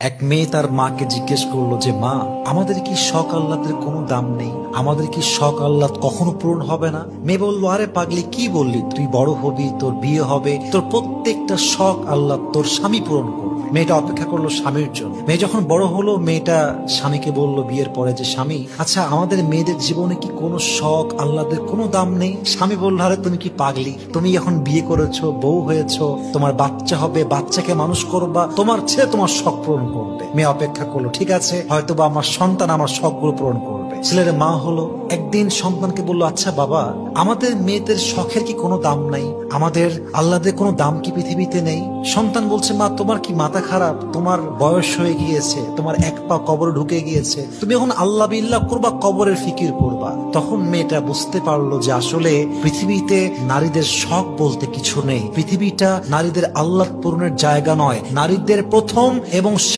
এক মেয়ে তার মাকে জিজ্ঞেস করলো যে মা, আমাদের কি শখ আহ্লাদের কোনো দাম নেই? আমাদের কি শখ আহ্লাদ কখনো পূরণ হবে না? মেয়ে বললো, আরে পাগলি, কি বললি? তুই বড় হবি, তোর বিয়ে হবে, তোর প্রত্যেকটা শখ আহ্লাদ তোর স্বামী পূরণ করবে। মেয়েটা অপেক্ষা করলো স্বামীর জন্য। মেয়ে যখন বড় হলো, মেয়েটা স্বামীকে বলল বিয়ের পরে যে স্বামী, আচ্ছা আমাদের মেয়েদের জীবনে কি কোনো শখ আহ্লাদের কোনো দাম নেই? স্বামী বলল, আরে তুমি কি পাগলি? তুমি এখন বিয়ে করেছো, বউ হয়েছো, তোমার বাচ্চা হবে, বাচ্চাকে মানুষ করবা, তোমার ছেলে তোমার শখ পূরণ করবে। মেয়ে অপেক্ষা করলো, ঠিক আছে, হয়তোবা আমার সন্তান আমার শখগুলো পূরণ করবে। ছেলের মা হলো, একদিন সন্তানকে বললো, আচ্ছা বাবা, আমাদের মেয়েদের শখের কি কোনো দাম নাই? আমাদের আহ্লাদের কোনো দাম কি পৃথিবীতে নেই? সন্তান বলছে, মা তোমার কি মাথা খারাপ? তোমার বয়স হয়ে গিয়েছে, তোমার এক পা কবরে ঢুকে গিয়েছে, তুমি এখন আল্লাহ বিল্লাহ করবা, কবরের ফিকির করবা। তখন মেয়েটা বুঝতে পারলো যে আসলে পৃথিবীতে নারীদের শখ বলতে কিছু নেই। পৃথিবীটা নারীদের আহ্লাদ পূরণের জায়গা নয়। নারীদের প্রথম এবং